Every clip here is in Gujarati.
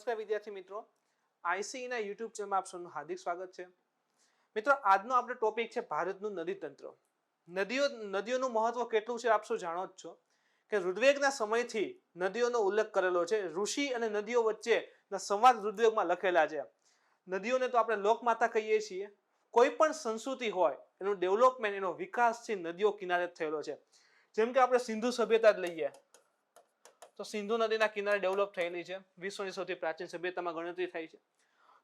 નમસ્કાર વિદ્યાર્થી મિત્રો, આઈસીઈ ના યુટ્યુબ ચેનલમાં આપ સૌનું હાર્દિક સ્વાગત છે. મિત્રો, આજનો આપણો ટોપિક છે ભારતનું નદી તંત્ર. નદીઓનું મહત્વ કેટલું છે આપ સૌ જાણો જ છો કે ઋગ્વેદના સમયથી નદીઓનો ઉલ્લેખ કરેલો છે. ઋષિ અને નદીઓ વચ્ચેના સંવાદ ઋગ્વેદમાં લખેલા છે. નદીઓને તો આપણે લોકમાતા કહીએ છીએ. કોઈ પણ સંસ્કૃતિ હોય એનું ડેવલપમેન્ટ, એનો વિકાસ છે નદીઓ કિનારે થયેલો છે. જેમ કે આપણે સિંધુ સભ્યતા જ લઈએ તો સિંધુ નદીના કિનારે ડેવલપ થયેલી છે. વિશ્વની સૌથી પ્રાચીન સભ્યતામાં ગણતરી થાય છે.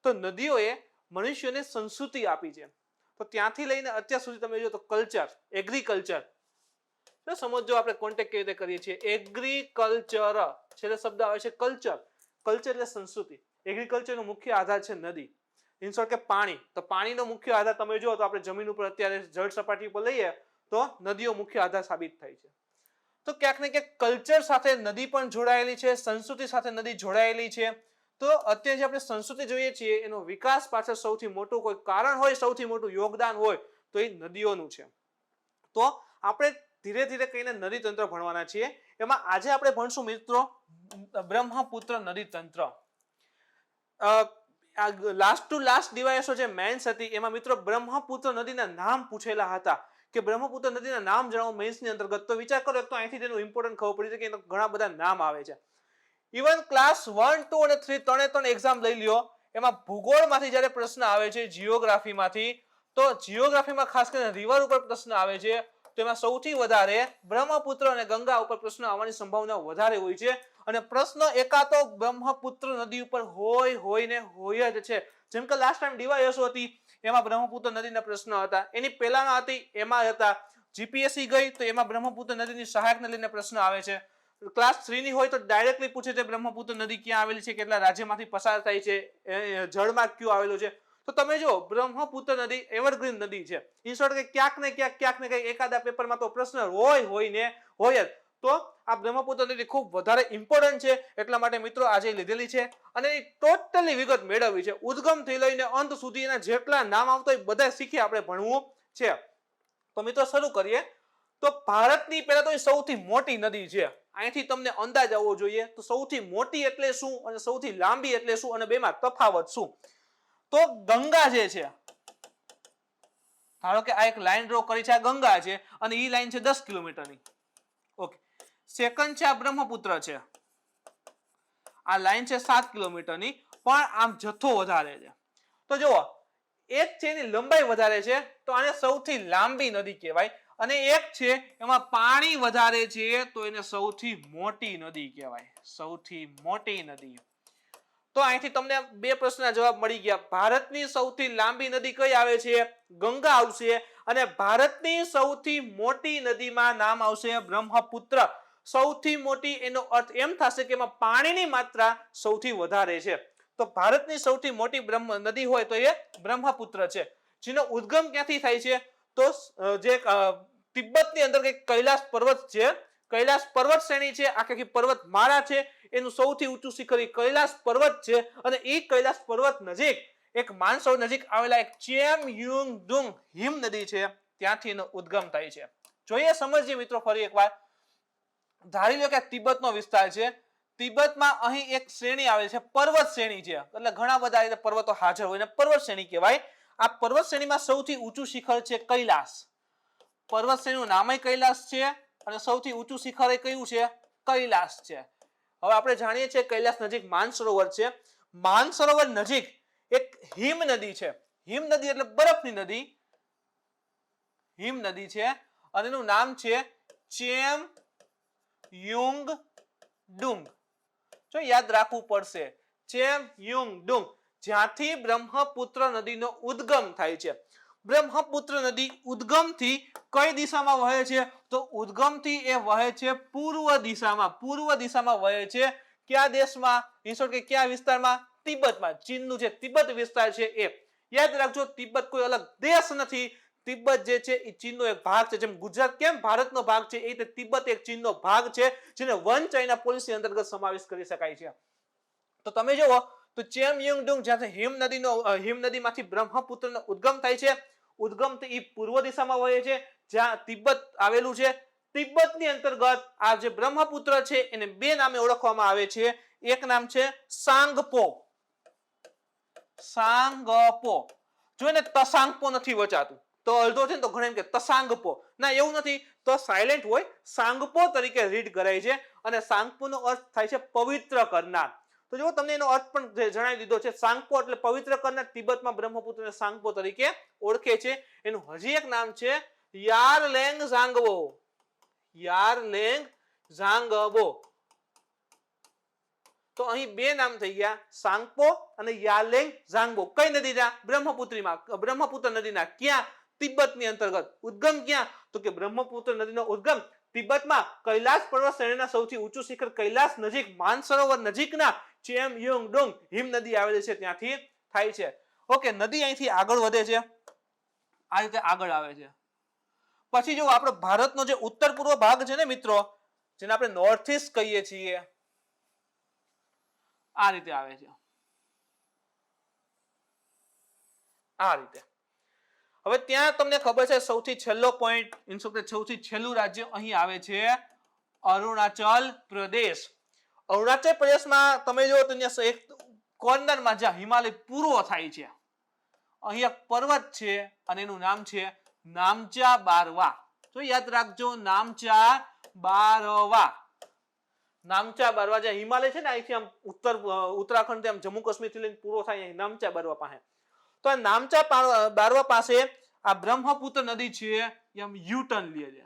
તો નદીઓએ મનુષ્યને સંસ્કૃતિ આપી છે. તો ત્યાંથી લઈને અત્યાર સુધી તમે જો તો કલ્ચર, એગ્રીકલ્ચર, સમજો આપણે કોન્ટેક્ટ કેવી રીતે કરીએ છીએ. એગ્રીકલ્ચર છેલ્લે શબ્દ આવે છે કલ્ચર. કલ્ચર એટલે સંસ્કૃતિ. એગ્રીકલ્ચરનો મુખ્ય આધાર છે નદી. ઇન શોર્ટ કે પાણી. તો પાણીનો મુખ્ય આધાર તમે જો તો આપણે જમીન ઉપર અત્યારે જળ સપાટી ઉપર લઈએ તો નદીઓ મુખ્ય આધાર સાબિત થાય છે. તો ક્યાંક ને ક્યાંક કલ્ચર સાથે નદી પણ જોડાયેલી છે, સંસ્કૃતિ સાથે નદી જોડાયેલી છે. તો અત્યારે જે આપણે સંસ્કૃતિ જોઈએ છીએ એનો વિકાસ પાછળ સૌથી મોટું કોઈ કારણ હોય, સૌથી મોટું યોગદાન હોય તો એ નદીઓનું છે. તો આપણે ધીરે ધીરે કહીને નદી તંત્ર ભણવાના છીએ. એમાં આજે આપણે ભણશું મિત્રો બ્રહ્મપુત્ર નદી તંત્ર. લાસ્ટ ટુ લાસ્ટ ડિવાઇસો જે મેન્સ હતી એમાં મિત્રો બ્રહ્મપુત્ર નદીના નામ પૂછેલા હતા કે બ્રહ્મપુત્ર નદીના નામ જણાવો મેન્સની અંતર્ગત. તો વિચાર કરો, એક તો અહીંથી તેનું ઇમ્પોર્ટન્ટ ખબર પડી છે કે ઘણા બધા નામ આવે છે. ઇવન ક્લાસ 1, 2 અને 3 ત્રણે એક્ઝામ લઈ લ્યો, એમાં ભૂગોળમાંથી જ્યારે પ્રશ્ન આવે છે, જીઓગ્રાફીમાંથી, તો જીઓગ્રાફીમાં ખાસ કરીને રિવર ઉપર પ્રશ્ન આવે છે. તો એમાં સૌથી વધારે બ્રહ્મપુત્ર અને ગંગા ઉપર પ્રશ્ન આવવાની સંભાવના વધારે હોય છે. અને પ્રશ્ન એકાતો બ્રહ્મપુત્ર નદી ઉપર હોય જ છે. જેમ કે લાસ્ટ ટાઈમ ડીવાયએસઓ હતી એમાં બ્રહ્મપુત્ર નદીના પ્રશ્ન હતા. એની પહેલામાં હતી એમાં હતા. જીપીએસસી ગઈ તો એમાં બ્રહ્મપુત્ર નદીની સહાયકને લઈને પ્રશ્ન આવે છે. ક્લાસ 3 ની હોય તો ડાયરેક્ટલી પૂછે છે બ્રહ્મપુત્ર નદી ક્યાં આવેલી છે, કેટલા રાજ્યમાંથી પસાર થાય છે, જળમાર્ગ કયો આવેલો છે. તો તમે જો બ્રહ્મપુત્ર નદી એવરગ્રીન નદી છે. ઇન શોર્ટ કે ક્યાંક ને ક્યાંક એકાદા પેપરમાં તો પ્રશ્ન હોય જ. તો આ બ્રહ્મપુત્ર નદી ખૂબ વધારે ઇમ્પોર્ટન્ટ છે. એટલા માટે મિત્રો આજે લીધેલી છે અને ટોટલી વિગત મેળવવી છે. ઉદ્ગમથી લઈને અંત સુધી એના જેટલા નામ આવતો હોય બધા શીખી આપણે ભણવું છે. તો મિત્રો શરૂ કરીએ. તો ભારતની પહેલા તો સૌથી મોટી નદી છે. અહીંથી તમને અંદાજ આવવો જોઈએ તો સૌથી મોટી એટલે શું અને સૌથી લાંબી એટલે શું અને બેમાં તફાવત શું. તો ગંગા જે છે, ધારો કે આ એક લાઈન ડ્રો કરી છે, આ ગંગા છે અને ઈ લાઈન છે 10 કિલોમીટરની. ઓકે. સેકન્ડ છે આ બ્રહ્મપુત્ર છે, આ લાઈન છે 7 કિલોમીટરની, પણ આમ જથ્થો વધારે છે. તો જુઓ, એક છે એની લંબાઈ વધારે છે તો આને સૌથી લાંબી નદી કહેવાય, અને એક છે એમાં પાણી વધારે છે તો એને સૌથી મોટી નદી કહેવાય. સૌથી મોટી નદી. તો અહીંથી તમને બે પ્રશ્નના જવાબ મળી ગયા. ભારતની સૌથી લાંબી નદી કઈ આવે છે? ગંગા આવશે. અને ભારતની સૌથી મોટી નદીમાં નામ આવશે બ્રહ્મપુત્ર. સૌથી મોટી એનો અર્થ એમ થશે કે એમાં પાણીની માત્રા સૌથી વધારે છે. તો ભારતની સૌથી મોટી નદી હોય તો એ બ્રહ્મપુત્ર છે. જેનો ઉદ્ગમ ક્યાંથી થાય છે? તો જે તિબ્બતની અંદર કઈક કૈલાસ પર્વત છે, કૈલાસ પર્વત શ્રેણી છે, આખી પર્વત માળા છે, એનું સૌથી ઊંચું શિખર કૈલાસ પર્વત છે. અને એ કૈલાસ પર્વત નજીક એક માનસરોવર નજીક આવેલા એક ચેમયુંગડુંગ હિમ નદી છે, ત્યાંથી એનો ઉદ્ગમ થાય છે. જોઈએ, સમજીએ મિત્રો ફરી એકવાર. ધારી લો કે તિબ્બતનો વિસ્તાર છે. તિબ્બતમાં અહીં એક શ્રેણી આવે છે, પર્વત શ્રેણી છે. એટલે ઘણા બધા પર્વતો હાજર હોય ને પર્વત શ્રેણી કહેવાય. આ પર્વત શ્રેણીમાં સૌથી ઊંચું શિખર છે કૈલાસ. પર્વત શ્રેણીનું નામ કૈલાસ છે અને સૌથી ઊંચું શિખર કયું છે? કૈલાસ છે. હવે આપણે જાણીએ છીએ કૈલાસ નજીક માનસરોવર છે. માનસરોવર નજીક એક હિમ નદી છે. હિમ નદી એટલે બરફની નદી. હિમ નદી છે અને એનું નામ છે ચેમયુંગડુંગ. જો યાદ રાખવું પડશે, ચેમયુંગડુંગ, જ્યાંથી બ્રહ્મપુત્ર નદીનો ઉદ્ગમ થાય છે. બ્રહ્મપુત્ર નદી ઉદ્ગમથી કઈ દિશામાં વહે છે? તો ઉદ્ગમથી એ વહે છે પૂર્વ દિશામાં. પૂર્વ દિશામાં વહે છે. કયા દેશમાં? કે કયા વિસ્તારમાં? તિબ્બતમાં. ચીનનું જે તિબ્બત વિસ્તાર છે એ. યાદ રાખજો, તિબ્બત કોઈ અલગ દેશ નથી. તિબ્બત જે છે એ ચીનનો એક ભાગ છે. જેમ ગુજરાત કેમ ભારતનો ભાગ છે, એ રીતે તિબ્બત એક ચીનનો ભાગ છે, જેને વન ચાઇના પોલિસી અંતર્ગત સમાવેશ કરી શકાય છે. તો તમે જુઓ તો ચેમયુંગડુંગ જ્યાંથી હિમ નદીમાંથી બ્રહ્મપુત્રનો ઉદ્ગમ થાય છે. ઉદ્ગમથી પૂર્વ દિશામાં વહે છે, જ્યાં તિબ્બત આવેલું છે. તિબ્બતની અંતર્ગત આ જે બ્રહ્મપુત્ર છે એને બે નામે ઓળખવામાં આવે છે. એક નામ છે સાંગપો. સાંગપો જોઈને તસાંગપો નથી વચાતું તો અડધો છે ને તો ઘણા એમ કે તસાંગપો, ના એવું નથી, તો સાયલેન્ટ હોય, સાંગપો તરીકે રીડ કરાય છે અને સાંગપોનો અર્થ થાય છે પવિત્ર કરનાર. તો જો તમને એનો અર્થ પણ જણાવી દીધો છે, સાંગપો એટલે પવિત્ર કરનાર. તિબેટમાં બ્રહ્મપુત્રને સાંગપો તરીકે ઓળખે છે. એનું હજી એક નામ છે યારલેંગ ઝાંગબો. યારલેંગ ઝાંગબો. તો અહીં બે નામ થઈ ગયા, સાંગપો અને યારલેંગ ઝાંગબો. કઈ નદીના? બ્રહ્મપુત્રીમાં, બ્રહ્મપુત્ર નદીના. ક્યાં? તિબ્બતની અંતર્ગત. ઉદ્ગમ ક્યાં? તો કે બ્રહ્મપુત્ર નદીનો ઉદ્ગમ તિબ્બતમાં કૈલાસ પર્વત શ્રેણીના સૌથી ઊંચું શિખર કૈલાસ નજીક માનસરોવર નજીકના ચેમયુંગડોંગ હિમ નદી આવેલી છે ત્યાંથી થાય છે. ઓકે, નદી અહીંથી આગળ વધે છે, આ રીતે આગળ આવે છે. પછી જો આપણો ભારતનો જે ઉત્તર પૂર્વ ભાગ છે ને મિત્રો, જેને આપણે નોર્થ ઈસ્ટ કહીએ છીએ, આ રીતે આવે છે, આ રીતે. હવે ત્યાં તમને ખબર છે સૌથી છેલ્લો પોઈન્ટ, સૌથી છેલ્લું રાજ્ય અહીં આવે છે અરુણાચલ પ્રદેશ. અરુણાચલ પ્રદેશમાં તમે જો તો એક કોર્નરમાં જ્યાં હિમાલય પૂરો થાય છે, અહીં એક પર્વત છે અને એનું નામ છે નામચા બારવા. તો યાદ રાખજો, નામચા બારવા. નામચા બારવા જે હિમાલય છે ને અહીંથી આમ ઉત્તરાખંડ આમ જમ્મુ કાશ્મીર થી લઈને પૂરો થાય નામચા બારવા પાસે. તો આ નામચા બારવા પાસે આ બ્રહ્મપુત્ર નદી છે એમ યુટર્ન લે છે.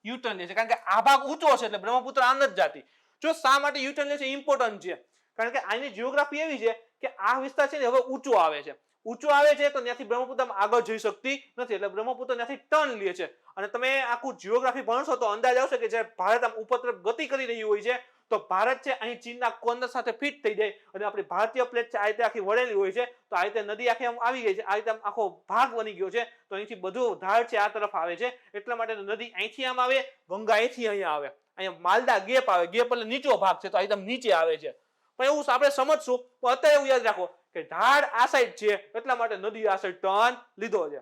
યુટર્ન લે છે કારણ કે આ ભાગ ઊંચો છે એટલે બ્રહ્મપુત્ર આમ જ જાતી. જો શા માટે યુટર્ન લે છે ઇમ્પોર્ટન્ટ છે, કારણ કે આની જીઓગ્રાફી એવી છે કે આ વિસ્તાર છે ને હવે ઊંચો આવે છે. ઊંચો આવે છે તો ત્યાંથી બ્રહ્મપુત્ર આગળ જઈ શકતી નથી, એટલે બ્રહ્મપુત્ર ત્યાંથી ટર્ન લે છે. અને તમે આખું જીઓગ્રાફી ભણશો તો અંદાજ આવશે કે જ્યારે ભારત આમ ઉપર તરફ ગતિ કરી રહ્યું હોય છે તો ભારત છે અહીં ચીનના કોર્નર સાથે ફિટ થઈ જાય અને આપણી ભારતીય પ્લેટ છે આ રીતે આખી વળેલી હોય છે, તો આ રીતે નદી આખી આમ આવી ગઈ છે, આ રીતે આખો ભાગ બની ગયો છે. તો અહીંથી બધું ધાર છે આ તરફ આવે છે, એટલા માટે નદી અહીંથી આમ આવે, ગંગા અહીંથી અહીંયા આવે. અહીંયા માલદા ગેપ આવે, ગેપ એટલે નીચો ભાગ છે તો આ નીચે આવે છે. પણ એવું આપણે સમજશું, પણ અત્યારે એવું યાદ રાખો કે ઢાળ આ સાઈડ છે એટલા માટે નદી આ સાઈડ ટર્ન લીધો છે.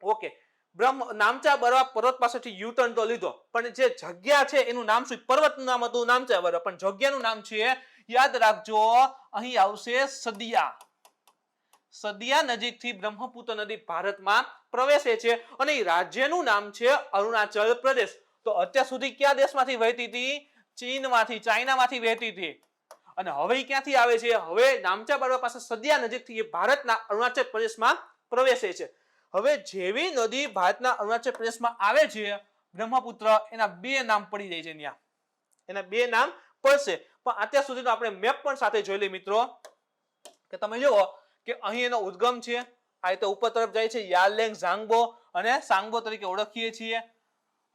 ઓકે, નામચા બારવા પર્વત પાસેથી યુ ટર્ન તો લીધો, પણ જે જગ્યા છે એનું નામ શું? પર્વતનું નામ હતું નામચા બારવા, પણ જગ્યાનું નામ છે યાદ રાખજો અહીં આવશે સદિયા. સદિયા નજીકથી બ્રહ્મપુત્ર નદી ભારતમાં પ્રવેશે છે અને એ રાજ્યનું નામ છે અરુણાચલ પ્રદેશ. તો અત્યાર સુધી કયા દેશમાંથી વહેતી હતી? ચીનમાંથી, ચાઇનામાંથી વહેતી હતી. અને હવે ક્યાંથી આવે છે? હવે નામચા બારવા પાસે સદિયા નજીકથી એ ભારતના અરુણાચલ પ્રદેશમાં પ્રવેશે છે. હવે જેવી નદી ભારતના અરુણાચલ પ્રદેશમાં આવે છે બ્રહ્મપુત્ર, એના બે નામ પડી જાય છે ત્યાં, એના બે નામ પડશે. પણ અત્યાર સુધીનો આપણે મેપ પણ સાથે જોઈ લઈએ મિત્રો, કે તમે જુઓ કે અહીં એનો ઉદ્ગમ છે, આ રીતે ઉપર તરફ જાય છે યારલેંગ ઝાંગબો અને સાંગબો તરીકે ઓળખીએ છીએ.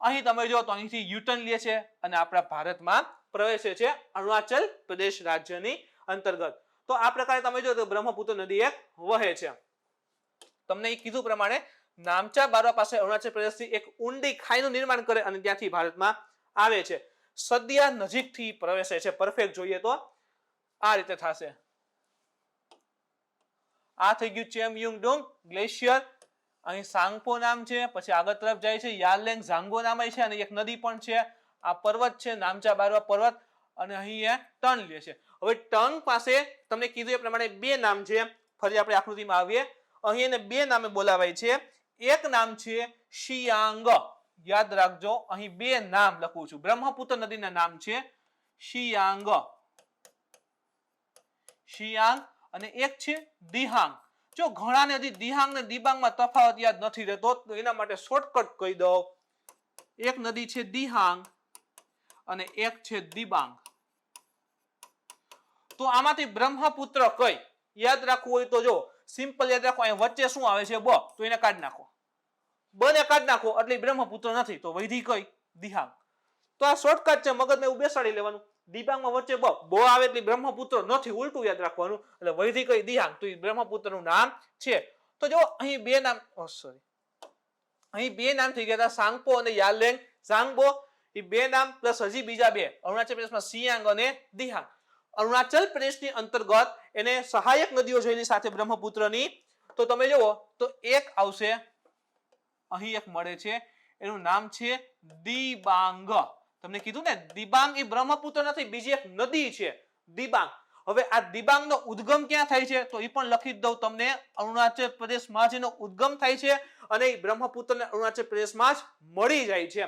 અહીં તમે જો તો અહીંથી યુટર્ન લે છે અને આપણા ભારતમાં પ્રવેશે છે અરુણાચલ પ્રદેશ રાજ્યની અંતર્ગત. તો આ પ્રકારે તમે જો તો બ્રહ્મપુત્ર નદી એક વહે છે. તમને એ કીધું પ્રમાણે નામચા બારવા પાસે અરુણાચલ પ્રદેશથી એક ઊંડી ખાઈનું નિર્માણ કરે અને ત્યાંથી ભારતમાં આવે છે. સદિયા નજીકથી પ્રવેશે છે. પરફેક્ટ જોઈએ તો આ રીતે થશે. આ થઈ ગયું ચેમયુંગડોંગ ગ્લેશિયર. અહીં સાંગપો નામ છે, પછી આગળ તરફ જાય છે યારલેંગ ઝાંગબો નામ છે અને એક નદી પણ છે. આ પર્વત છે નામચા બારવા પર્વત અને અહીં ટર્ન લે છે. હવે ટર્ન પાસે તમને કીધું એ પ્રમાણે બે નામ છે. ફરી આપણે આકૃતિમાં આવીએ, અહીં એને બે નામે બોલાવાય છે. એક નામ છે શિયાંગ. યાદ રાખજો અહીં બે નામ લખું છું. બ્રહ્મપુત્ર નદીના નામ છે શિયાંગ, શિયાંગ, અને એક છે દિહાંગ. જો ઘણાને હજી દિહાંગ ને દિબાંગમાં તફાવત યાદ નથી રહેતો તો એના માટે શોર્ટકટ કહી દઉં. એક નદી છે દિહાંગ અને એક છે દિબાંગ. તો આમાંથી બ્રહ્મપુત્ર કઈ યાદ રાખવું હોય તો જો સિમ્પલ યાદ રાખો, અહીં વચ્ચે શું આવે છે? બ, તો એને કાઢી નાખો, બ ને કાઢી નાખો એટલે બ્રહ્મપુત્ર નથી, તો વૈધી કઈ? દિહાંગ. તો આ શોર્ટકટ છે, મગજમાં એવું બેસાડી લેવાનું. દિબાંગમાં વચ્ચે બ, બ આવે એટલે બ્રહ્મપુત્ર નથી, ઉલટું યાદ રાખવાનું. એટલે વૈધી કઈ? દિહાંગ. તો એ બ્રહ્મપુત્રનું નામ છે. તો જો અહીં બે નામ, અહીં બે નામ થઈ ગયા હતા, સાંગપો અને યારલેંગ ઝાંગબો. એ બે નામ પ્લસ હજી બીજા બે અરુણાચલ પ્રદેશમાં શિયાંગ અને દિહાંગ. અરુણાચલ પ્રદેશની અંતર્ગત એને સહાયક નદીઓ જોયેલી સાથે બ્રહ્મપુત્રની. તો તમે જુઓ તો એક આવશે, અહીં એક મળે છે, એનું નામ છે દિબાંગ. તમને કીધું ને દિબાંગ એ બ્રહ્મપુત્ર નથી, બીજી એક નદી છે દિબાંગ. હવે આ દિબાંગનો ઉદ્ગમ ક્યાં થાય છે તો એ પણ લખી દઉં તમને, અરુણાચલ પ્રદેશમાં જેનો ઉદ્ગમ થાય છે અને એ બ્રહ્મપુત્રને અરુણાચલ પ્રદેશમાં જ મળી જાય છે.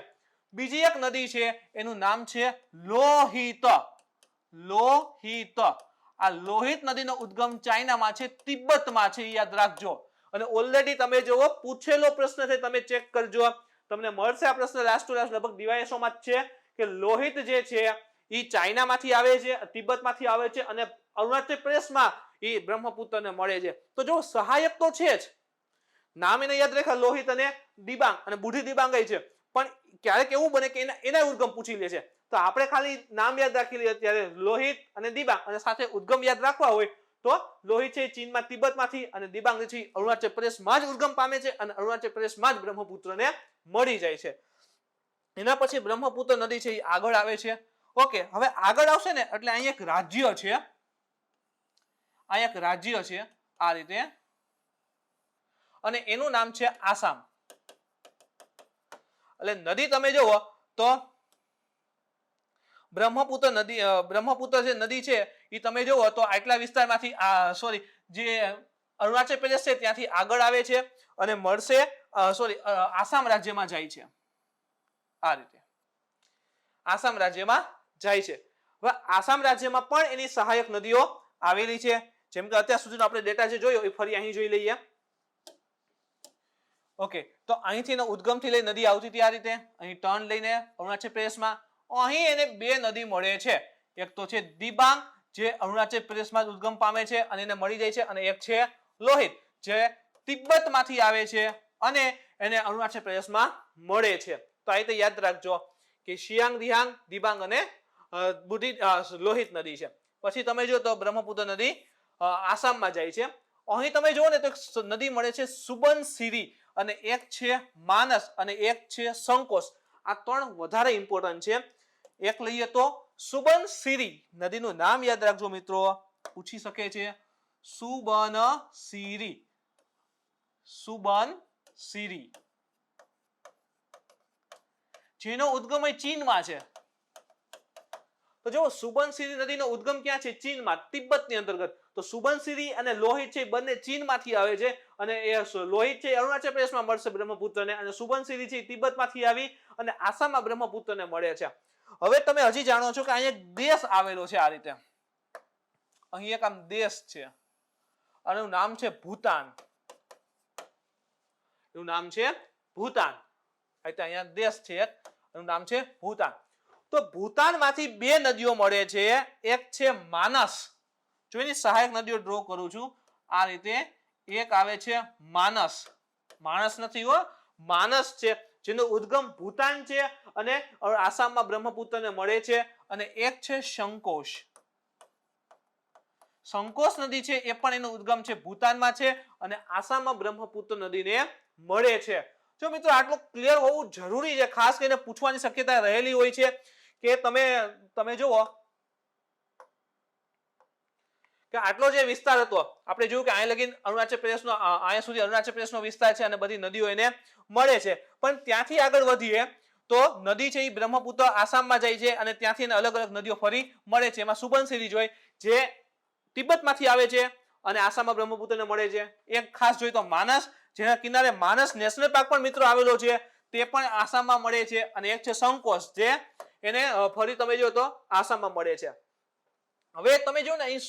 બીજી એક નદી છે એનું નામ છે લોહિત. લોહિત. આ લોહિત નદીનો ઉદ્ગમ ચાઇનામાં છે, તિબ્બતમાં છે, યાદ રાખજો. અને ઓલરેડી તમે જોવો પૂછેલો પ્રશ્ન છે, તમે ચેક કરજો, તમને મળશે આ પ્રશ્ન લાસ્ટ ટુ લાસ્ટ લગભગ દિવાયેશોમાં જ છે કે લોહિત જે છે એ ચાઇનામાંથી આવે છે, તિબ્બતમાંથી આવે છે અને અરુણાચલ પ્રદેશમાં એ બ્રહ્મપુત્રને મળે છે. તો જો સહાયક તો છે જ, નામ એને યાદ રાખા, લોહિત અને દિબાંગ અને બુઢી દિબાંગ છે, પણ ક્યારેક એવું બને કે એના ઉદ્ગમ પૂછી લે છે, તો આપણે ખાલી નામ યાદ રાખી લઈએ ત્યારે લોહિત અને દિબાંગ અને સાથે ઉદ્ગમ યાદ રાખવા હોય તો લોહિત છે ચીનમાં તિબ્બતમાંથી અને દિબાંગ છે અરુણાચલ પ્રદેશમાં જ ઉદ્ગમ પામે છે અને અરુણાચલ પ્રદેશમાં જ બ્રહ્મપુત્રને મળી જાય છે. એના પછી બ્રહ્મપુત્ર નદી છે એ આગળ આવે છે. ઓકે, હવે આગળ આવશે ને એટલે અહીં એક રાજ્ય છે, અહીં એક રાજ્ય છે આ રીતે, અને એનું નામ છે આસામ. એટલે નદી તમે જુઓ તો બ્રહ્મપુત્ર જે નદી છે એ તમે જુઓ તો આટલા વિસ્તારમાંથી સોરી જે અરુણાચલ પ્રદેશ છે ત્યાંથી આગળ આવે છે અને મળશે આસામ રાજ્યમાં જાય છે. આ રીતે આસામ રાજ્યમાં જાય છે. હવે આસામ રાજ્યમાં પણ એની સહાયક નદીઓ આવેલી છે, જેમ કે અત્યાર સુધીનો આપણે ડેટા જે જોયો એ ફરી અહીં જોઈ લઈએ. ઓકે, તો અહીંથી ઉદ્ગમથી લઈ નદી આવતી હતી આ રીતે, અહીં ટર્ન લઈને અરુણાચલ પ્રદેશમાં. અહીં એને બે નદી મળે છે, એક તો છે દિબાંગ જે અરુણાચલ પ્રદેશમાં ઉદ્ગમ પામે છે અને એને મળી જાય છે, અને એક છે લોહિત જે તિબ્બતમાંથી આવે છે અને એને અરુણાચલ પ્રદેશમાં મળે છે. તો આ રીતે યાદ રાખજો કે શિયાંગ, દિહાંગ, દિબાંગ અને લોહિત નદી છે. પછી તમે જો તો બ્રહ્મપુત્ર નદી આસામમાં જાય છે. અહીં તમે જુઓ ને તો નદી મળે છે સુબનસિરી, અને એક છે માનસ અને એક છે સંકોચ. આ ત્રણ વધારે ઇમ્પોર્ટન્ટ છે. એક લઈએ તો સુબનસિરી નદીનું નામ યાદ રાખજો મિત્રો, પૂછી શકે છે. સુબનસિરી, સુબનસિરી જેનો ઉદ્ગમ ચીનમાં છે. તો જો સુબનસિરી નદીનો ઉદ્ગમ ક્યાં છે? ચીનમાં, તિબ્બતની અંતર્ગત. તો સુબનસિરી અને લોહિત છે બંને ચીનમાંથી આવે છે અને એ લોહિત છે અરુણાચલ પ્રદેશમાં મળશે બ્રહ્મપુત્રને, અને સુબનસિરી છે તિબ્બતમાંથી આવી અને આસામમાં બ્રહ્મપુત્રને મળે છે. હવે તમે હજી જાણો છો કે અહીં એક દેશ આવેલો છે આ રીતે, અહીં એક આમ દેશ છે અને એનું નામ છે ભૂતાન. એનું નામ છે ભૂતાન. અહીંયા દેશ છે એનું નામ છે ભૂતાન. તો ભૂતાનમાંથી બે નદીઓ મળે છે, એક છે માનસ, જો એની સહાયક નદીઓ ડ્રો કરું છું આ રીતે, એક આવે છે માનસ, માણસ નથી હો, માનસ છે જેનો ઉદ્ગમ ભૂતાન છે અને આસામમાં બ્રહ્મપુત્રને મળે છે, અને એક છે સંકોચ. સંકોચ નદી છે એ પણ એનો ઉદ્ગમ છે ભૂતાનમાં છે અને આસામમાં બ્રહ્મપુત્ર નદીને મળે છે. જો મિત્રો આટલું ક્લિયર હોવું જરૂરી છે, ખાસ કરીને પૂછવાની શક્યતા રહેલી હોય છે કે તમે જુઓ કે આટલો જે વિસ્તાર હતો આપણે જોયું કે અહીંયા લગીન અરુણાચલ પ્રદેશનો, અહીંયા સુધી અરુણાચલ પ્રદેશનો વિસ્તાર છે અને બધી નદીઓ એને મળે છે, પણ ત્યાંથી આગળ વધીએ તો નદી છે એ બ્રહ્મપુત્ર આસામમાં જાય છે અને ત્યાંથી એને અલગ અલગ નદીઓ ફરી મળે છે. એમાં સુબનસિરી જોઈ જે તિબ્બતમાંથી આવે છે અને આસામમાં બ્રહ્મપુત્રને મળે છે. એક ખાસ જોઈએ તો માનસ, જેના કિનારે માનસ નેશનલ પાર્ક પણ મિત્રો આવેલો છે, તે પણ આસામમાં મળે છે, અને એક છે સંકોચ જે એને ફરી તમે જો તો આસામમાં મળે છે. હવે તમે જો ને અહીં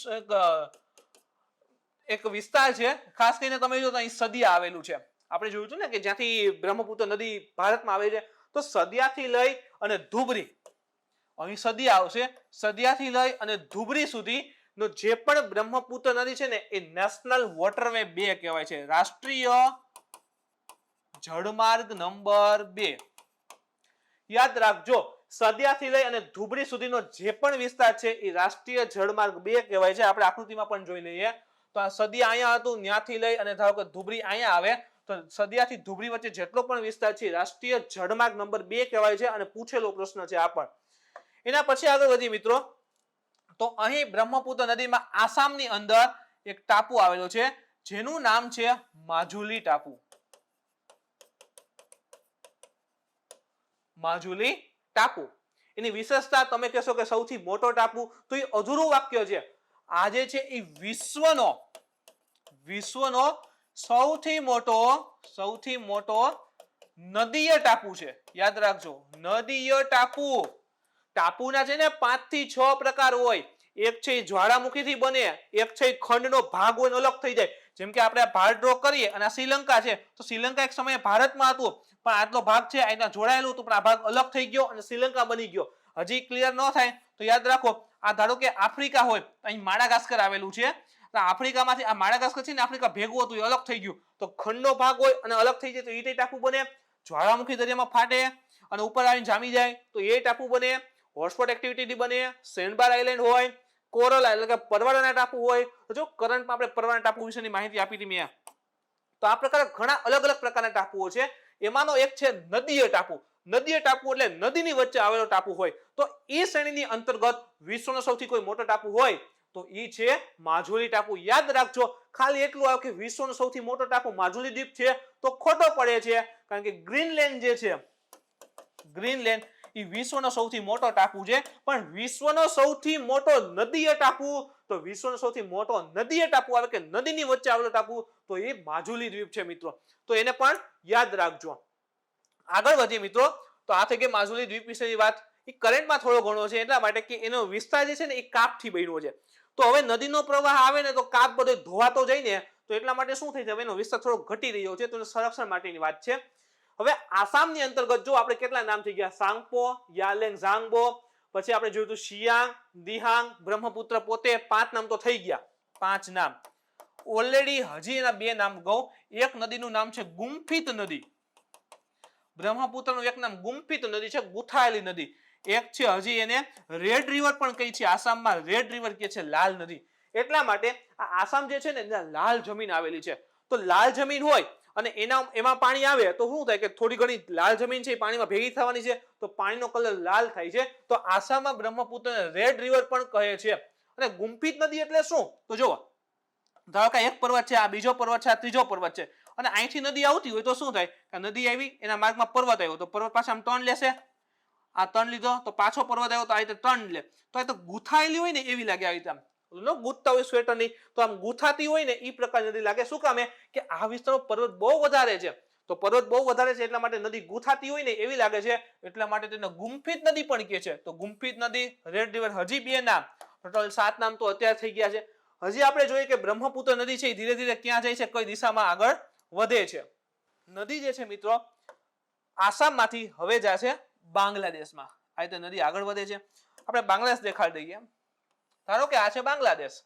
એક વિસ્તાર છે, ખાસ કરીને તમે જો તો અહીં સદિયા આવેલું છે. આપણે જોયું હતું ને કે જ્યાંથી બ્રહ્મપુત્ર નદી ભારતમાં આવે છે, તો સદિયાથી લઈ અને ધુબરી, અહીં સદિયા આવશે, સદિયાથી લઈ અને ધુબરી સુધી નો જે પણ બ્રહ્મપુત્ર નદી છે ને એ નેશનલ વોટરવે 2 કહેવાય છે, રાષ્ટ્રીય જળમાર્ગ નંબર 2. યાદ રાખજો, સદિયાથી લઈ અને ધુબરી સુધીનો જે પણ વિસ્તાર છે એ રાષ્ટ્રીય જળમાર્ગ 2 કહેવાય છે. આપણે આકૃતિમાં પણ જોઈ લઈએ તો આ સદિયા અહીંયા હતું, ત્યાંથી લઈ અને ધારો કે ધુબરી અહીંયા આવે, તો સદિયાથી ધુબરી વચ્ચે જેટલો પણ વિસ્તાર છે રાષ્ટ્રીય જળમાર્ગ નંબર 2 કહેવાય છે, અને પૂછેલો પ્રશ્ન છે આ પણ. એના પછી આગળ વધી મિત્રો, તો અહીં બ્રહ્મપુત્ર નદીમાં આસામની અંદર એક ટાપુ આવેલો છે જેનું નામ છે માજુલી ટાપુ. માજુલી ટાપુ એની વિશેષતા તમે કહેશો કે સૌથી મોટો ટાપુ, તો એ અધૂરું વાક્ય છે. આ જે છે એ વિશ્વનો સૌથી મોટો નદીય ટાપુ છે. યાદ રાખજો, નદીય ટાપુ. ટાપુના છે ને 5 થી 6 પ્રકાર હોય. એક છે જ્વાળામુખીથી બને, એક છે ખંડનો ભાગ હોય અલગ થઈ જાય. જેમ કે આપણે ભારત ડ્રો કરીએ અને આ શ્રીલંકા છે, તો શ્રીલંકા એક સમયે ભારતમાં હતું, પણ આટલો ભાગ છે અહીંના જોડાયેલું હતું, પણ આ ભાગ અલગ થઈ ગયો અને શ્રીલંકા બની ગયો. હજી ક્લિયર ન થાય તો યાદ રાખો, આ ધારો કે આફ્રિકા હોય, અહીં માડાગાસ્કર આવેલું છે, તો આફ્રિકામાંથી આ માડાગાસ્કર છે ને આફ્રિકા ભેગું હતું, એ અલગ થઈ ગયું, તો ખંડનો ભાગ હોય અને અલગ થઈ જાય તો એ ટાપુ બને. જ્વાળામુખી દરિયામાં ફાટે અને ઉપર આવીને જામી જાય તો એ ટાપુ બને. હોટસ્પોટ એક્ટિવિટી બને. સેન્ડબાર આઇલેન્ડ હોય, કોરલ એટલે કે પરવાળાના ટાપુ હોય. તો જો કરંટમાં આપણે પરવાળાના ટાપુ વિશેની માહિતી આપી હતી મેં. તો આ પ્રકારે ઘણા અલગ અલગ પ્રકારના ટાપુઓ છે. એમાંનો એક છે નદીય ટાપુ. નદીય ટાપુ એટલે નદીની વચ્ચે આવેલો ટાપુ હોય. તો એ શ્રેણીની અંતર્ગત વિશ્વનો સૌથી કોઈ મોટો ટાપુ હોય તો એ છે માજુલી ટાપુ. યાદ રાખજો, ખાલી એટલું આવે કે વિશ્વનો સૌથી મોટો ટાપુ માજુલી દ્વીપ છે તો ખોટો પડે છે, કારણ કે ગ્રીનલેન્ડ જે છે, ગ્રીનલેન્ડ એ વિશ્વનો સૌથી મોટો ટાપુ છે. પણ વિશ્વનો સૌથી મોટો નદીય ટાપુ, તો વિશ્વનો સૌથી મોટો નદીય ટાપુ આવે કે નદીની વચ્ચે આવેલો ટાપુ, તો એ માજુલી દ્વીપ છે મિત્રો. તો એને પણ યાદ રાખજો. આગળ વધીએ મિત્રો, તો આ થઈ ગઈ માજુલી દ્વીપ વિશેની વાત. એ કરંટમાં થોડો ઘણો છે, એટલા માટે કે એનો વિસ્તાર જે છે ને એ કાપથી બન્યો છે. તો હવે નદીનો પ્રવાહ આવે ને તો કાપ બધો ધોવાતો જાય ને, તો એટલા માટે શું થઈ જાય, એનો વિસ્તાર થોડો ઘટી રહ્યો છે, તો એનું સંરક્ષણ માટેની વાત છે. હવે આસામની અંતર્ગત જો આપણે કેટલા નામ થઈ ગયા, સાંગપો, યાલેંગ ઝાંગબો, પછી આપણે જોયું શિયાંગ, દિહાંગ, બ્રહ્મપુત્ર પોતે, 5 નામ તો થઈ ગયા, 5 નામ ઓલરેડી. હજી એના 2 નામ કહું. એક નદીનું નામ છે ગુમ્ફિત નદી, બ્રહ્મપુત્રનું એક નામ ગુમ્ફિત નદી છે, ગુથાયેલી નદી. એક છે હજી એને રેડ રિવર પણ કહી છે, આસામમાં રેડ રિવર કહે છે, લાલ નદી. એટલા માટે આ આસામ જે છે ને લાલ જમીન આવેલી છે. તો લાલ જમીન હોય અને એમાં પાણી આવે તો શું થાય કે થોડી ઘણી લાલ જમીન છે એ પાણીમાં ભેગી થવાની છે, તો પાણીનો કલર લાલ થાય છે. તો આસામમાં બ્રહ્મપુત્રને રેડ રિવર પણ કહે છે. અને ગુમ્ફિત નદી એટલે શું, તો જુઓ, ધારો કે એક પર્વત છે, આ બીજો પર્વત છે, આ ત્રીજો પર્વત છે, અને અહીંથી નદી આવતી હોય તો શું થાય કે નદી આવી, એના માર્ગમાં પર્વત આવ્યો તો પર્વત પાછા આમ ટર્ન લેશે, આ ટર્ન લીધો તો પાછો પર્વત આવ્યો તો આ રીતે ટર્ન લે. તો આ તો ગુથાયેલી હોય ને એવી લાગે, આવી રીતે આમ ગુથતા હોય સ્વેટર ની, તો આમ ગુથાતી હોય ને એ પ્રકારની નદી લાગે. શું કામે કે આ વિસ્તારમાં પર્વત બહુ વધારે છે, તો પર્વત બહુ વધારે છે એટલા માટે નદી ગુથાતી હોય ને એવી લાગે છે, એટલા માટે તેને ગુમ્ફિત નદી પણ કહે છે. તો ગુમ્ફિત નદી, રેડ રિવર, હજી 2 નામ, ટોટલ 7 નામ તો અત્યારે થઈ ગયા છે. હજી આપણે જોઈએ કે બ્રહ્મપુત્ર નદી છે એ ધીરે ધીરે ક્યાં જાય છે, કઈ દિશામાં આગળ વધે છે. નદી જે છે મિત્રો આસામમાંથી હવે જાય છે બાંગ્લાદેશમાં. આ રીતે નદી આગળ વધે છે. આપણે બાંગ્લાદેશ દેખાડી દઈએ. ધારો કે આ છે બાંગ્લાદેશ,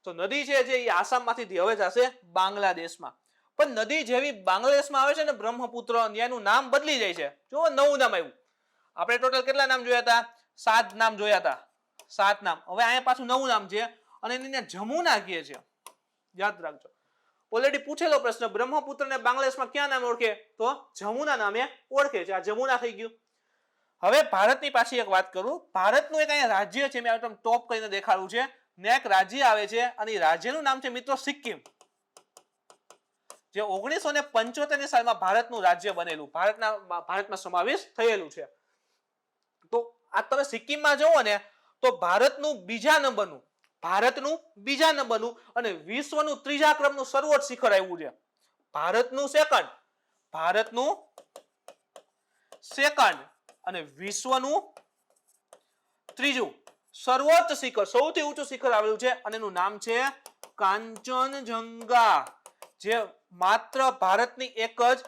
તો નદી છે જે એ આસામમાંથી હવે જશે બાંગ્લાદેશમાં. પણ નદી જેવી બાંગ્લાદેશમાં આવે છે ને બ્રહ્મપુત્ર, ત્યાંનું નામ બદલી જાય છે. જો નવું નામ આવ્યું. આપણે ટોટલ કેટલા નામ જોયા હતા, 7 નામ જોયા હતા, 7 નામ. હવે અહીંયા પાછું નવું નામ છે અને એને જમુના કહે છે. યાદ રાખજો, ઓલરેડી પૂછેલો પ્રશ્ન, બ્રહ્મપુત્ર ને બાંગ્લાદેશમાં ક્યાં નામ ઓળખે, તો જમુના નામે ઓળખે છે. આ જમુના થઈ ગયું. હવે ભારતની પાછી એક વાત કરું. ભારતનું એક અહીંયા રાજ્ય છે, મેં ટોપ કરીને દેખાડું છે, ને એક રાજ્ય આવે છે અને એ રાજ્યનું નામ છે મિત્રો સિક્કિમ, જે 1975 સાલમાં ભારતનું રાજ્ય બનેલું, ભારતમાં સમાવેશ થયેલું છે. તો આ તમે સિક્કિમમાં જુઓ ને તો ભારતનું બીજા નંબરનું અને વિશ્વનું 3જા ક્રમનું સર્વોચ્ચ શિખર આવ્યું છે. ભારતનું સેકન્ડ અને વિશ્વનું 3જું સર્વોચ્ચ શિખર, સૌથી ઊંચું શિખર આવેલું છે અને એનું નામ છે કાંચનજંગા, જે માત્ર ભારતની એક જ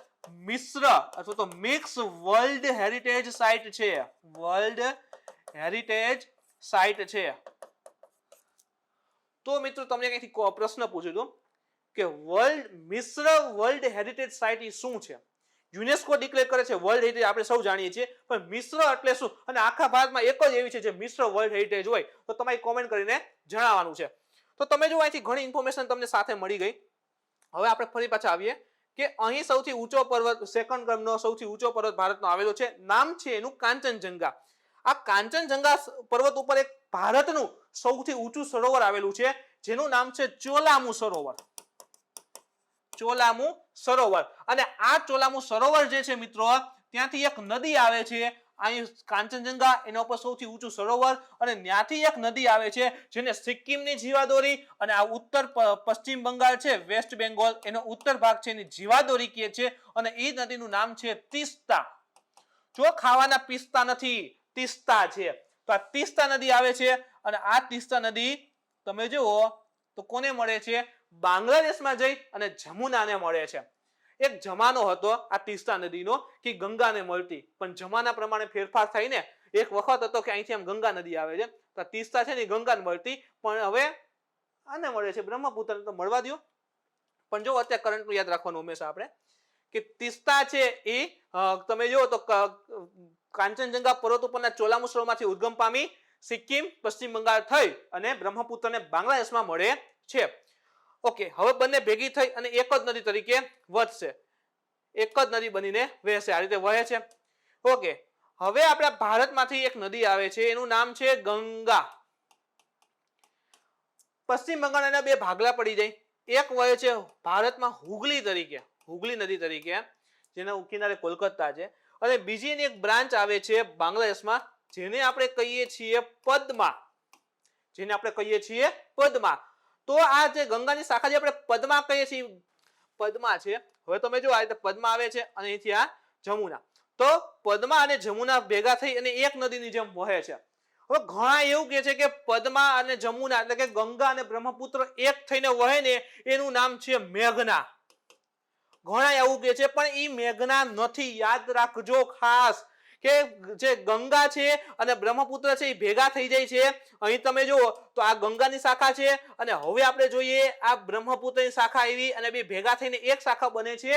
મિશ્ર અથવા તો મિક્સ વર્લ્ડ હેરિટેજ સાઇટ છે. વર્લ્ડ હેરિટેજ સાઇટ છે. તો મિત્રો તમને કંઈથી પ્રશ્ન પૂછ્યો હતો કે મિશ્ર વર્લ્ડ હેરિટેજ સાઇટ એ શું છે? યુનેસ્કો ડિક્લેર કરે છે વર્લ્ડ હેરિટેજ, આપણે સૌ જાણીએ છીએ, પણ મિશ્ર એટલે શું? અને આખા ભારતમાં એક જ એવી છે જે મિશ્ર વર્લ્ડ હેરિટેજ હોય, તો તમારે કોમેન્ટ કરીને જણાવવાનું છે. તો તમે જો અહીંથી ઘણી ઇન્ફોર્મેશન તમને સાથે મળી ગઈ. હવે આપણે ફરી પાછા આવીએ કે અહીં સૌથી ઊંચો પર્વત, સેકન્ડ ક્રમનો સૌથી ઊંચો પર્વત ભારતનો આવેલો છે, નામ છે એનું કાંચનજંગા. આ કાંચનજંગા પર્વત ઉપર એક ભારતનું સૌથી ઊંચું સરોવર આવેલું છે, જેનું નામ છે ચોલામુ સરોવર. ચોલામુ સરોવર. અને આ ચોલામુ સરોવર જે છે મિત્રો ત્યાંથી એક નદી આવે છે અહીં કાંચનજંગા એના ઉપર સૌથી ઊંચું સરોવર અને ત્યાંથી એક નદી આવે છે જેને સિક્કિમની જીવાદોરી અને આ ઉત્તર પશ્ચિમ બંગાળ છે વેસ્ટ બેંગોલ એનો ઉત્તર ભાગ છે એની જીવાદોરી કહે છે અને એ નદીનું નામ છે તીસ્તા. જો ખાવાના પિસ્તા નથી તીસ્તા છે તો આ તીસ્તા નદી આવે છે અને આ તીસ્તા નદી તમે જુઓ તો કોને મળે છે બાંગ્લાદેશમાં જઈ અને જમુનાને મળે છે. એક જમાનો હતો આ તીસ્તા નદીનો કે ગંગાને મળતી પણ જમાના પ્રમાણે ફેરફાર થઈને એક વખત હતો કે અહીંથી આમ ગંગા નદી આવે છે તો તીસ્તા છે ને ગંગાને મળતી પણ હવે આને મળે છે બ્રહ્મપુત્રને તો મળવા દો. પણ જો અત્યારે કરંટનું યાદ રાખવાનું હંમેશા આપણે કે તીસ્તા છે એ તમે જુઓ તો કાંચનજંગા પર્વત ઉપરના ચોલામુ સરોવરમાંથી ઉદ્ગમ પામી સિક્કિમ પશ્ચિમ બંગાળ થઈ અને બ્રહ્મપુત્રને બાંગ્લાદેશમાં મળે છે. ઓકે હવે બંને ભેગી થઈ અને એક જ નદી તરીકે વધશે એક જ નદી બનીને વહેશે આ રીતે વહે છે. ઓકે હવે આપણા ભારતમાંથી એક નદી આવે છે એનું નામ છે ગંગા. પશ્ચિમ બંગાળના બે ભાગલા પડી જાય એક વહે છે ભારતમાં હુગલી તરીકે હુગલી નદી તરીકે જેના કિનારે કોલકાતા છે અને બીજી એની એક બ્રાન્ચ આવે છે બાંગ્લાદેશમાં જેને આપણે કહીએ છીએ પદ્મા જેને આપણે કહીએ છીએ પદ્મા. તો આ જે ગંગાની શાખા જે આપણે પદ્મા કહીએ છીએ પદ્મા છે. હવે તમે જો આ રીતે પદ્મા આવે છે અને અહીંથી આ જમુના તો પદ્મા અને જમુના ભેગા થઈ અને એક નદીની જેમ વહે છે. હવે ઘણા એવું કહે છે કે પદ્મા અને જમુના એટલે કે ગંગા અને બ્રહ્મપુત્ર એક થઈને વહે ને એનું નામ છે મેઘના. ઘણા એવું કહે છે પણ એ મેઘના નથી. યાદ રાખજો ખાસ કે જે ગંગા છે અને બ્રહ્મપુત્ર છે એ ભેગા થઈ જાય છે. અહીં તમે જુઓ તો આ ગંગાની શાખા છે અને હવે આપણે જોઈએ આ બ્રહ્મપુત્રની શાખા આવી અને બે ભેગા થઈને એક શાખા બને છે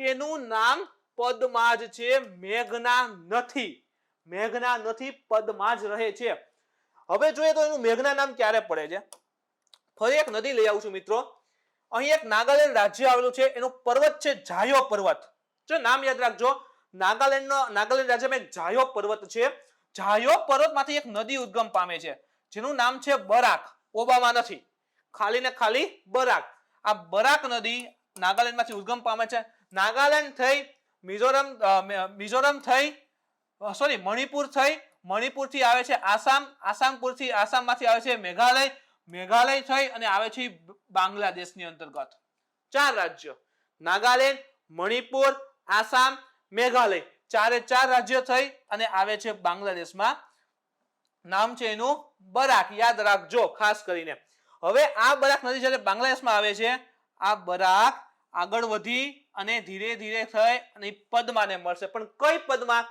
એનું નામ પદ્મા જ છે મેઘના નથી. મેઘના નથી પદ્મા જ રહે છે. હવે જોઈએ તો એનું મેઘના નામ ક્યારે પડે છે. ફરી એક નદી લઈ આવું છું મિત્રો. અહીં એક નાગાલેન્ડ રાજ્ય આવેલું છે એનો પર્વત છે જાયો પર્વત. જો નામ યાદ રાખજો નાગાલેન્ડ રાજ્યમાં એક જાયો પર્વત છે. જાયો પર્વતમાંથી એક નદી ઉદ્ગમ પામે છે જેનું નામ છે બરાક. ઓબામા નથી ખાલી ને ખાલી બરાક. આ બરાક નદી નાગાલેન્ડમાંથી ઉદ્ગમ પામે છે. નાગાલેન્ડ થઈ મિઝોરમ થઈ સોરી મણિપુર થઈ મણિપુરથી આવે છે આસામ આસામમાંથી આવે છે મેઘાલય થઈ અને આવે છે બાંગ્લાદેશની અંતર્ગત. 4 રાજ્યો નાગાલેન્ડ મણિપુર આસામ મેઘાલય ચારે 4 રાજ્યો થઈ અને આવે છે બાંગ્લાદેશમાં. નામ છે એનું બરાક. યાદ રાખજો ખાસ કરીને. હવે આ બરાક નદી જ્યારે બાંગ્લાદેશમાં આવે છે આ બરાક આગળ વધી અને ધીરે ધીરે થઈ અને પદ્માને મળશે. પણ કઈ પદ્મા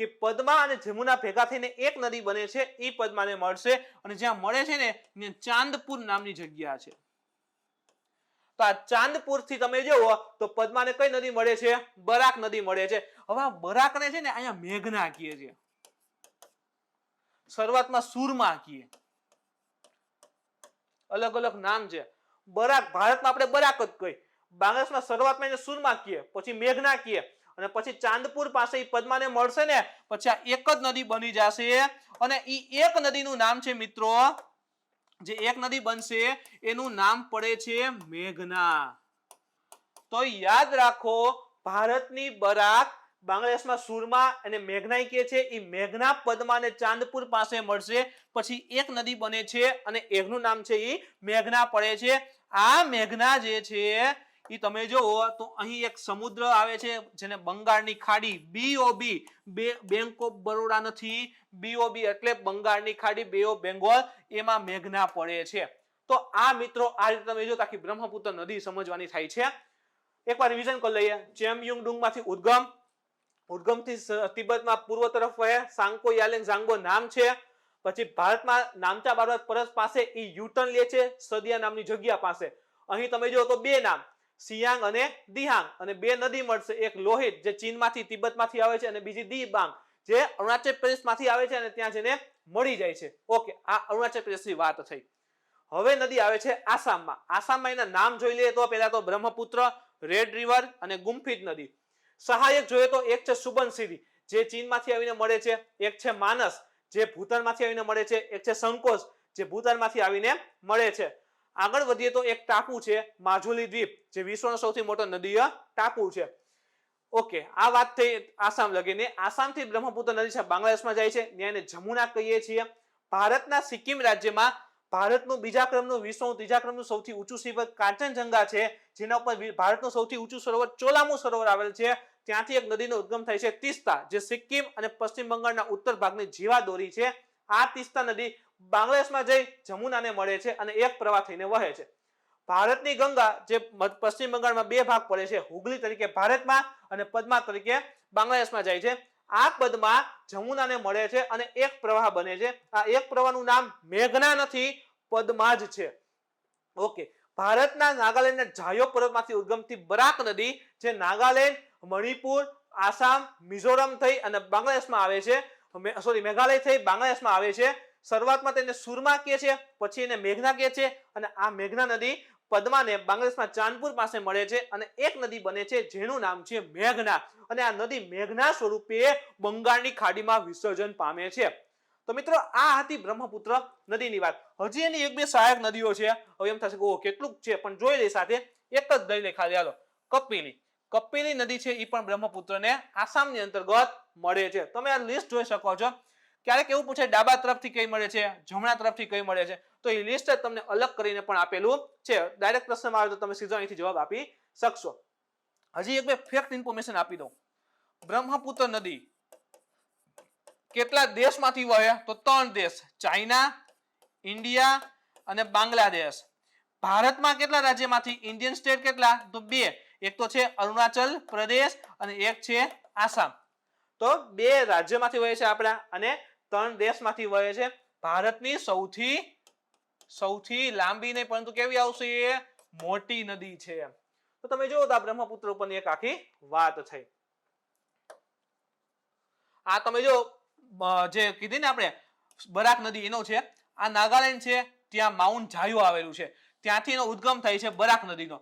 કે પદ્મા અને જમુના ભેગા થઈને એક નદી બને છે એ પદ્માને મળશે અને જ્યાં મળે છે ને ચાંદપુર નામની જગ્યા છે. તો આ ચાંદપુર થી તમે જુઓ તો પદ્માને કઈ નદી મળે છે બરાક નદી મળે છે. હવે આ બરાકને છે ને અહીંયા મેઘના કહે છે. શરૂઆતમાં સુરમા કહે અલગ અલગ નામ છે. બરાક ભારતમાં આપણે બરાક જ કહી બાંગ્લાદેશમાં શરૂઆતમાં એને સુરમા કહે પછી મેઘના કહે અને પછી ચાંદપુર પાસે એ પદ્માને મળશે ને પછી આ એક જ નદી બની જશે અને એ એક નદીનું નામ છે મિત્રો જે એક નદી બનશે એનું નામ પડે છે મેઘના. તો યાદ રાખો ભારતની બરાક બાંગ્લાદેશમાં સુરમા અને મેઘના કહે છે એ મેઘના પદ્માને ચાંદપુર પાસે મળશે પછી એક નદી બને છે અને એનું નામ છે એ મેઘના પડે છે. આ મેઘના જે છે એ તમે જુઓ તો અહીં એક સમુદ્ર આવે છે જેને બંગાળની ખાડી BOB બેંક ઓફ બરોડા નથી BOB એટલે બંગાળની ખાડી બે ઓફ બેંગોલ એમાં મેઘના પડે છે. તો આ મિત્રો આ રીતે તમે જો આખી બ્રહ્મપુત્ર નદી સમજવાની થાય છે. એકવાર રિવિઝન કરી લઈએ. ચેમયુંગડુંગમાંથી ઉદ્ગમથી તિબેટમાં પૂર્વ તરફ વહે સાંગપો યાલેંગ ઝાંગબો નામ છે. પછી ભારતમાં નામચા પર્વત પાસે એ યુટર્ન લે છે સદિયા નામની જગ્યા પાસે. અહીં તમે જો તો બે નામ સિયાંગ અને દિહાંગ અને બે નદી મળશે એક લોહિત જે ચીનમાંથી તિબેટમાંથી આવે છે અને બીજી દિબાંગ જે અરુણાચલ પ્રદેશમાંથી આવે છે અને ત્યાં જઈને મળી જાય છે. ઓકે આ અરુણાચલ પ્રદેશની વાત થઈ. હવે નદી આવે છે આસામમાં. આસામમાં એના નામ જોઈ લઈએ તો પહેલા તો બ્રહ્મપુત્ર રેડ રિવર અને ગુમ્ફિત નદી. સહાયક જોઈએ તો એક છે સુબનસિરી જે ચીનમાંથી આવીને મળે છે એક છે માનસ જે ભૂતાનમાંથી આવીને મળે છે એક છે સંકોચ જે ભૂતાનમાંથી આવીને મળે છે. આગળ વધીએ તો એક ટાપુ છે માજુલી દ્વીપ, જે વિશ્વનો સૌથી મોટો નદીય ટાપુ છે. ઓકે, આ વાત થઈ આસામ લગીને. આસામથી બ્રહ્મપુત્ર નદી છે બાંગ્લાદેશમાં જાય છે, ત્યાં એને જમુના કહીએ છીએ. ભારતના સિક્કિમ રાજ્યમાં ભારતનું બીજા ક્રમનું, વિશ્વનું ત્રીજા ક્રમનું સૌથી ઊંચું શિખર કાંચનજંગા છે, જેના ઉપર ભારતનું સૌથી ઊંચું સરોવર ચોલામુ સરોવર આવેલ છે. ત્યાંથી એક નદીનો ઉદ્ગમ થાય છે તીસ્તા, જે સિક્કિમ અને પશ્ચિમ બંગાળના ઉત્તર ભાગની જીવાદોરી છે. આ તીસ્તા નદી બાંગ્લાદેશમાં જઈ જમુનાને મળે છે અને એક પ્રવાહ થઈને વહે છે. ભારતની ગંગા, જે પશ્ચિમ બંગાળમાં બે ભાગ પડે છે, હુગલી તરીકે ભારતમાં અને પદ્મા તરીકે બાંગ્લાદેશમાં જાય છે. આ પદ્મા જમુનાને મળે છે અને એક પ્રવાહ બને છે. આ એક પ્રવાહનું નામ મેઘના નથી, પદ્મા જ છે. ઓકે, ભારતના નાગાલેન્ડના જાયો પર્વતમાંથી ઉદ્ગમતી બરાક નદી, જે નાગાલેન્ડ, મણિપુર, આસામ, મિઝોરમ થઈ અને બાંગ્લાદેશમાં આવે છે, મેઘાલય થઈ બાંગ્લાદેશમાં આવે છે. શરૂઆતમાં તેને સુરમા કહે છે, પછી એને મેઘના કહે છે, અને આ મેઘના નદી પદ્માને બાંગ્લાદેશમાં ચાંદપુર પાસે મળે છે અને એક નદી બને છે જેનું નામ છે મેઘના, અને આ નદી મેઘના સ્વરૂપે બંગાળની ખાડીમાં વિસર્જન પામે છે. તો મિત્રો, આ હતી બ્રહ્મપુત્ર નદીની વાત. હજી એની એક બે સહાયક નદીઓ છે. હવે એમ થશે કે ઓ કેટલું છે, પણ જોઈ લઈ સાથે એક જ લઈ લે ખાલી. હાલો, કપિલી નદી છે, એ પણ બ્રહ્મપુત્રને આસામની અંતર્ગત મળે છે. તમે આ લિસ્ટ જોઈ શકો છો. ક્યારેક એવું પૂછે ડાબા તરફથી કઈ મળે છે, જમણા તરફથી કઈ મળે છે, તો એ લિસ્ટ તમને અલગ કરીને પણ આપેલું છે. ડાયરેક્ટ પ્રશ્નમાં આવે તો તમે સીધો અહીંથી જવાબ આપી શકશો. હજી એક બે ફેક્ટ ઇન્ફોર્મેશન આપી દઉં. બ્રહ્મપુત્ર નદી કેટલા દેશમાંથી વહે? તો 3 દેશ, ચાઇના, ઇન્ડિયા અને બાંગ્લાદેશ. ભારતમાં કેટલા રાજ્યમાંથી? ઇન્ડિયન સ્ટેટ કેટલા? તો 2. એક તો છે અરુણાચલ પ્રદેશ અને એક છે આસામ. તો 2 રાજ્યમાંથી વહે છે આપણા, અને 3 દેશમાંથી વહે છે. ભારતની સૌથી લાંબી નહીં, પરંતુ કેવી આવશે? એ મોટી નદી છે. તો તમે જુઓ તો આ બ્રહ્મપુત્ર ઉપરની એક આખી વાત થઈ. આ તમે જો જે કીધી ને આપણે બરાક નદી, એનો છે. આ નાગાલેન્ડ છે, ત્યાં માઉન્ટ જાયો આવેલું છે, ત્યાંથી એનો ઉદ્ગમ થાય છે બરાક નદીનો.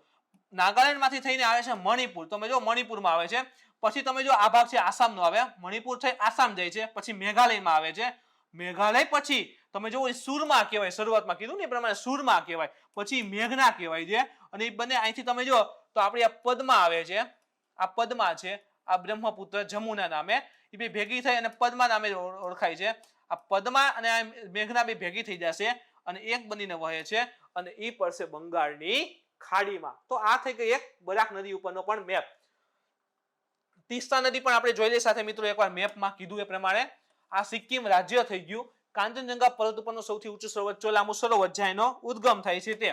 નાગાલેન્ડમાંથી થઈને આવે છે મણિપુર, તમે જો મણિપુરમાં આવે છે. પછી તમે જો આ ભાગ છે આસામનો આવે, મણિપુર થઈ આસામ જાય છે, પછી મેઘાલયમાં આવે છે. મેઘાલય પછી તમે જો સુરમા કહેવાય, શરૂઆતમાં કીધું ને એ પ્રમાણે સુરમા કહેવાય, પછી મેઘના કહેવાય છે. અને એ બંને અહીંથી તમે જો તો આપણી આ પદ્મા આવે છે. આ પદ્મા છે, આ બ્રહ્મપુત્ર જમુના નામે, એ બે ભેગી થઈ અને પદ્મા નામે ઓળખાય છે. આ પદ્મા અને આ મેઘના બે ભેગી થઈ જશે અને એક બનીને વહે છે, અને એ પડશે બંગાળની ખાડીમાં. તો આ થઈ ગઈ એક બરાક નદી ઉપરનો પણ મેપ. તીસ્તા નદી પણ આપણે જોઈ લઈએ સાથે મિત્રો એકવાર મેપમાં કીધું એ પ્રમાણે. આ સિક્કિમ રાજ્ય થઈ ગયું. કાંચનજંગા પર્વત ઉપરનો સૌથી ઊંચું સરોવર ચોલામુ સરોવર, જ્યાં એનો ઉદ્ગમ થાય છે તે.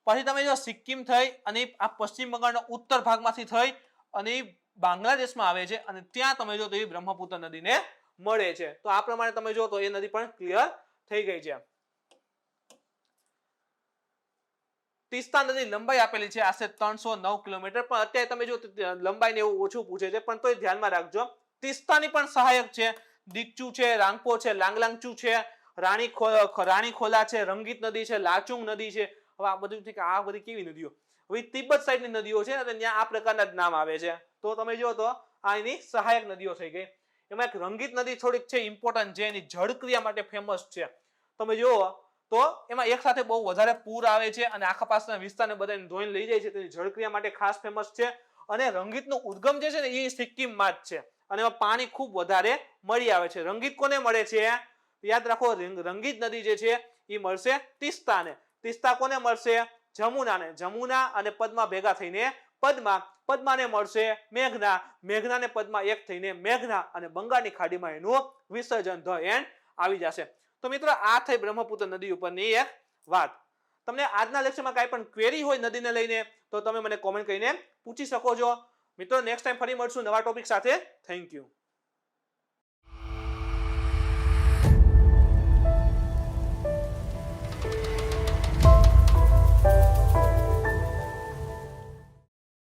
પછી તમે જો સિક્કિમ થઈ અને આ પશ્ચિમ બંગાળના ઉત્તર ભાગમાંથી થઈ અને બાંગ્લાદેશમાં આવે છે, અને ત્યાં તમે જો તો એ બ્રહ્મપુત્ર નદીને મળે છે. તો આ પ્રમાણે તમે જો તો એ નદી પણ ક્લિયર થઈ ગઈ છે. તીસ્તા નદી લંબાઈ આપેલી છે આશરે 309 કિલોમીટર, પણ અત્યારે તમે જો લંબાઈને એવું ઓછું પૂછે છે, પણ તોય ધ્યાનમાં રાખજો. તીસ્તાની પણ સહાયક છે, દીકચુ છે, રાંગપો છે, લાંગલાંગચુ છે, રાણીખોલા છે, રંગીત નદી છે, લાચુંગ નદી છે. હવે આ બધું કે આ બધી કેવી નદીઓ? હવે તિબ્બત સાઈડની નદીઓ છે, અને ત્યાં આ પ્રકારના જ નામ આવે છે. તો તમે જો તો આ એની સહાયક નદીઓ થઈ ગઈ. એમાં એક રંગીત નદી થોડીક છે ઇમ્પોર્ટન્ટ, જે એની જળક્રિયા માટે ફેમસ છે. તમે જુઓ તો એમાં એક સાથે બહુ વધારે પૂર આવે છે અને આખા પાસના વિસ્તારને બધાને ધોઈને લઈ જાય છે, તેની જળક્રિયા માટે ખાસ ફેમસ છે. અને રંગીતનો ઉદ્ગમ જે છે ને એ સિક્કિમમાં જ છે, અને એમાં પાણી ખૂબ વધારે મળી આવે છે. રંગીત કોને મળે છે? યાદ રાખો, રંગીત નદી જે છે એ મળશે તીસ્તાને. તીસ્તા કોને મળશે? જમુનાને. જમુના અને પદ્મા ભેગા થઈને પદ્મા. પદ્માને મળશે મેઘના. મેઘનાને પદ્મા એક થઈને મેઘના, અને બંગાળની ખાડીમાં એનું વિસર્જન ધ એન્ડ આવી જશે. તો મિત્રો, આ થઈ બ્રહ્મપુત્ર નદી ઉપરની એક વાત. તમને આજના લેક્ચરમાં કાંઈ પણ ક્વેરી હોય નદીને લઈને તો તમે મને કોમેન્ટ કરીને પૂછી શકો છો. મિત્રો, નેક્સ્ટ ટાઈમ ફરી મળશું નવા ટોપિક સાથે. Thank you.